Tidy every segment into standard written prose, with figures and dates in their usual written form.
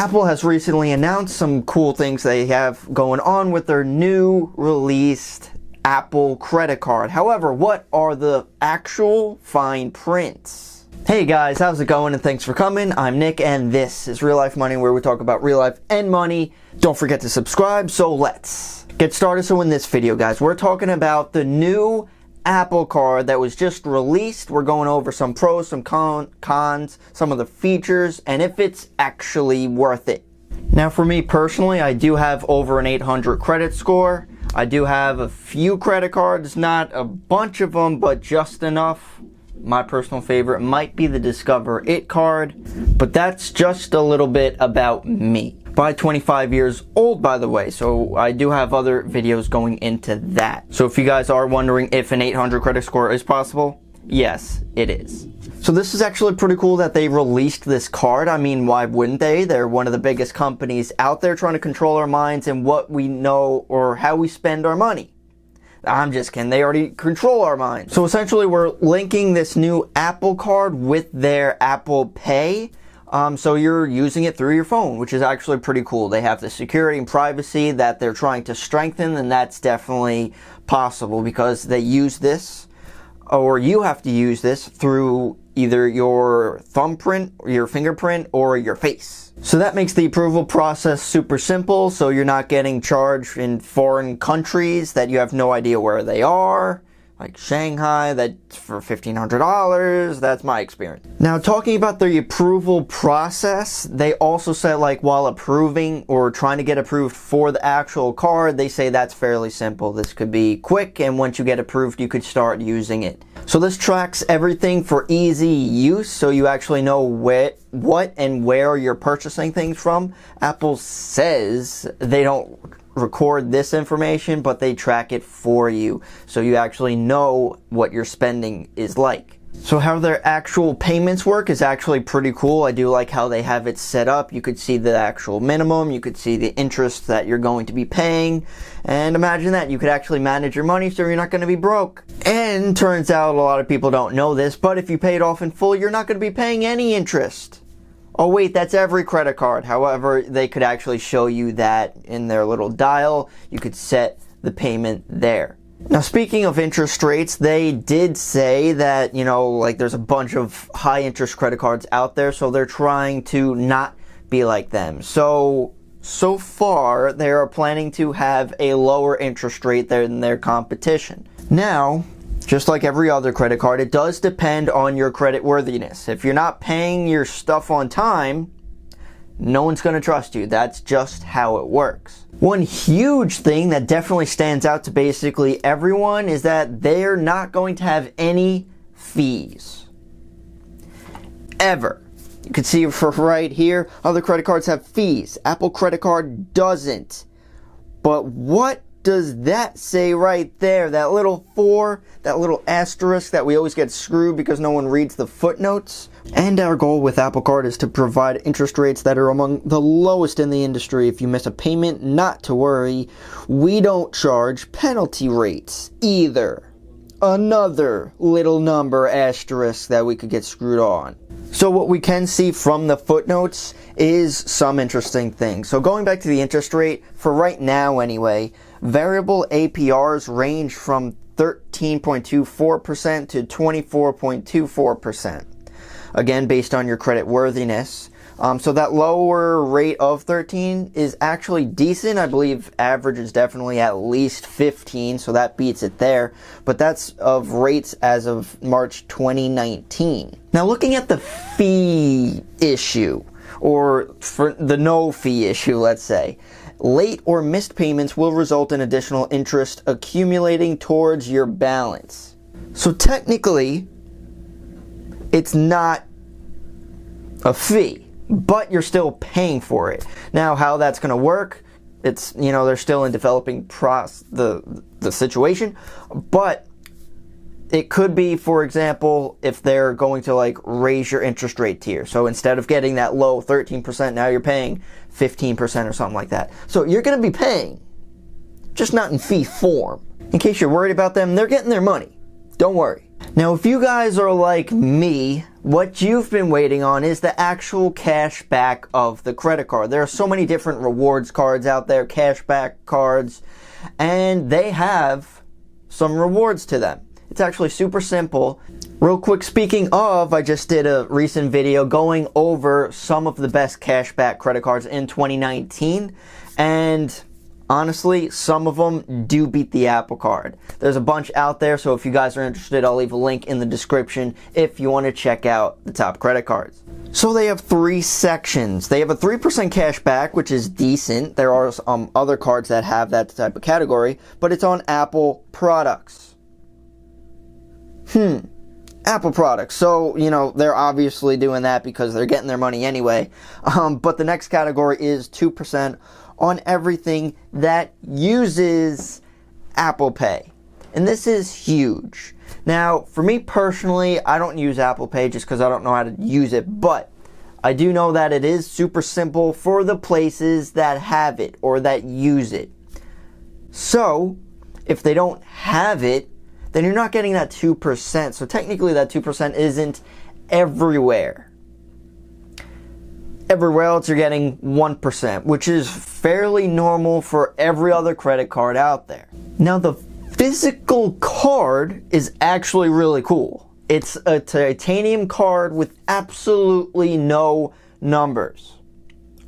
Apple has recently announced some cool things they have going on with their new released Apple credit card. However, what are the actual fine prints? Hey guys, how's it going, and thanks for coming. I'm Nick, and this is Real Life Money, where we talk about real life and money. Don't forget to subscribe, so let's get started. So in this video, guys, we're talking about the new Apple card that was just released. We're going over some pros, some cons, some of the features, and if it's actually worth it. Now for me personally, I do have over an 800 credit score. I do have a few credit cards, not a bunch of them, but just enough. My personal favorite might be the Discover It card, but that's just a little bit about me. By 25 years old, by the way, so I do have other videos going into that. So if you guys are wondering if an 800 credit score is possible, yes, it is. So this is actually pretty cool that they released this card. I mean, why wouldn't they? They're one of the biggest companies out there trying to control our minds and what we know or how we spend our money. I'm just kidding, they already control our minds. So essentially we're linking this new Apple card with their Apple Pay. So you're using it through your phone, which is actually pretty cool. They have the security and privacy that they're trying to strengthen, and that's definitely possible because they use this, or you have to use this through either your thumbprint, or your fingerprint, or your face. So that makes the approval process super simple, so you're not getting charged in foreign countries that you have no idea where they are. Like Shanghai, that's for $1,500. That's my experience. Now, talking about the approval process, they also said, like, while approving or trying to get approved for the actual card, they say that's fairly simple. This could be quick, and once you get approved, you could start using it. So this tracks everything for easy use, so you actually know what and where you're purchasing things from. Apple says they don't record this information, but they track it for you, so you actually know what your spending is like. So how their actual payments work is actually pretty cool. I do like how they have it set up. You could see the actual minimum, you could see the interest that you're going to be paying, and imagine that you could actually manage your money so you're not going to be broke. And turns out a lot of people don't know this, but if you pay it off in full, you're not going to be paying any interest. Oh wait, that's every credit card. However, they could actually show you that in their little dial. You could set the payment there. Now, speaking of interest rates, they did say that, you know, like there's a bunch of high interest credit cards out there, so they're trying to not be like them. So far, they are planning to have a lower interest rate than their competition. Now, just like every other credit card, it does depend on your credit worthiness. If you're not paying your stuff on time, no one's going to trust you. That's just how it works. One huge thing that definitely stands out to basically everyone is that they're not going to have any fees. Ever. You can see for right here, other credit cards have fees. Apple credit card doesn't. But what does that say right there? That little 4, that little asterisk that we always get screwed because no one reads the footnotes. And our goal with Apple Card is to provide interest rates that are among the lowest in the industry. If you miss a payment, not to worry. We don't charge penalty rates either. Another little number asterisk that we could get screwed on. So what we can see from the footnotes is some interesting things. So going back to the interest rate, for right now anyway, variable APRs range from 13.24% to 24.24%. Again, based on your credit worthiness. So that lower rate of 13 is actually decent. I believe average is definitely at least 15, so that beats it there. But that's of rates as of March 2019. Now looking at the fee issue, or for the no fee issue, let's say, late or missed payments will result in additional interest accumulating towards your balance. So technically, it's not a fee, but you're still paying for it. Now, how that's going to work, it's, you know, they're still in developing the situation, but it could be, for example, if they're going to like raise your interest rate tier. So instead of getting that low 13%, now you're paying 15% or something like that. So you're going to be paying, just not in fee form. In case you're worried about them, they're getting their money. Don't worry. Now, if you guys are like me, what you've been waiting on is the actual cash back of the credit card. There are so many different rewards cards out there, cashback cards, and they have some rewards to them. It's actually super simple. Real quick, speaking of, I just did a recent video going over some of the best cashback credit cards in 2019, and honestly, some of them do beat the Apple Card. There's a bunch out there, so if you guys are interested, I'll leave a link in the description if you want to check out the top credit cards. So they have 3 sections. They have a 3% cash back, which is decent. There are other cards that have that type of category, but it's on Apple products. Apple products. So, they're obviously doing that because they're getting their money anyway. But the next category is 2% on everything that uses Apple Pay. And this is huge. Now, for me personally, I don't use Apple Pay just because I don't know how to use it. But I do know that it is super simple for the places that have it or that use it. So, if they don't have it, then you're not getting that 2%. So technically that 2% isn't everywhere. Everywhere else you're getting 1%, which is fairly normal for every other credit card out there. Now the physical card is actually really cool. It's a titanium card with absolutely no numbers.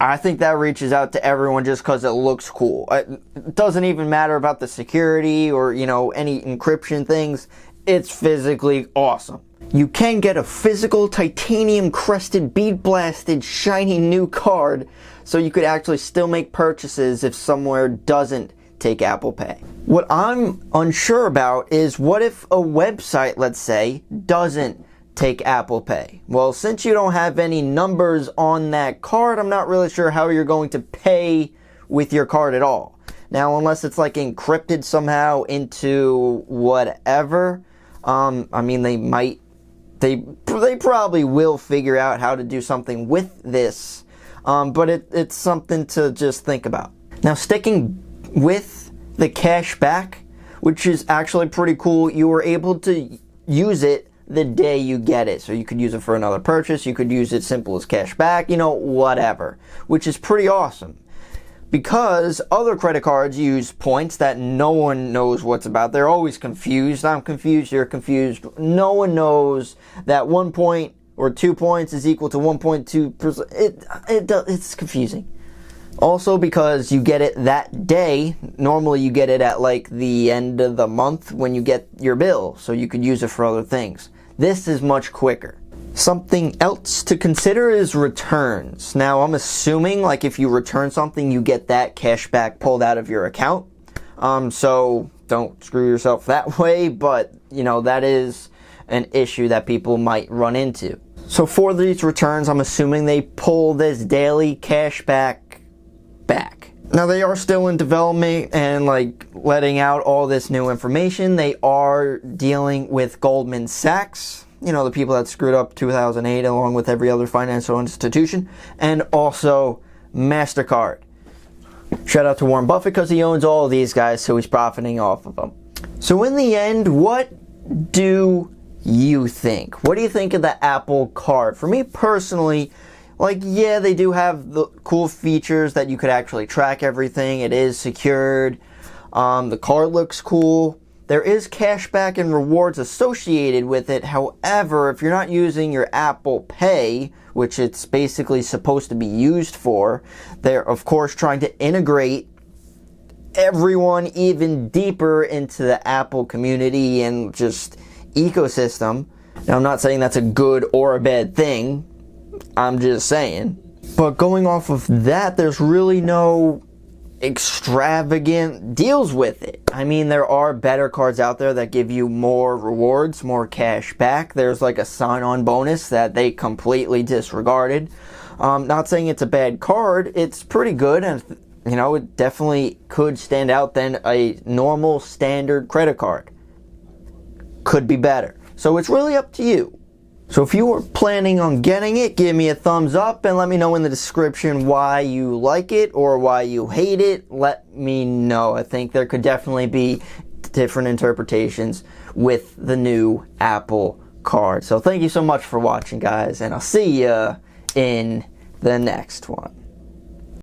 I think that reaches out to everyone just because it looks cool. It doesn't even matter about the security or, any encryption things. It's physically awesome. You can get a physical titanium crested, bead blasted, shiny new card so you could actually still make purchases if somewhere doesn't take Apple Pay. What I'm unsure about is what if a website, let's say, doesn't take Apple Pay? Well, since you don't have any numbers on that card, I'm not really sure how you're going to pay with your card at all. Now, unless it's like encrypted somehow into whatever, they probably will figure out how to do something with this, but it's something to just think about. Now, sticking with the cash back, which is actually pretty cool, you were able to use it the day you get it. So you could use it for another purchase, you could use it simple as cash back, whatever, which is pretty awesome. Because other credit cards use points that no one knows what's about. They're always confused. I'm confused, you're confused. No one knows that 1 point or 2 points is equal to 1.2%. It's confusing. Also, because you get it that day, normally you get it at like the end of the month when you get your bill, so you could use it for other things. This is much quicker. Something else to consider is returns. Now, I'm assuming like if you return something, you get that cash back pulled out of your account. So don't screw yourself that way, but that is an issue that people might run into. So for these returns, I'm assuming they pull this daily cash back. Now, they are still in development and letting out all this new information. They are dealing with Goldman Sachs, the people that screwed up 2008 along with every other financial institution, and also MasterCard. Shout out to Warren Buffett because he owns all of these guys, so he's profiting off of them. So in the end, what do you think? What do you think of the Apple Card? For me personally, yeah, they do have the cool features that you could actually track everything. It is secured. The card looks cool. There is cashback and rewards associated with it. However, if you're not using your Apple Pay, which it's basically supposed to be used for, they're of course trying to integrate everyone even deeper into the Apple community and just ecosystem. Now, I'm not saying that's a good or a bad thing. I'm just saying. But going off of that, there's really no extravagant deals with it. I mean, there are better cards out there that give you more rewards, more cash back. There's like a sign-on bonus that they completely disregarded. Not saying it's a bad card. It's pretty good, and it definitely could stand out than a normal standard credit card. Could be better. So it's really up to you. So if you are planning on getting it, give me a thumbs up and let me know in the description why you like it or why you hate it. Let me know. I think there could definitely be different interpretations with the new Apple Card. So thank you so much for watching, guys, and I'll see you in the next one.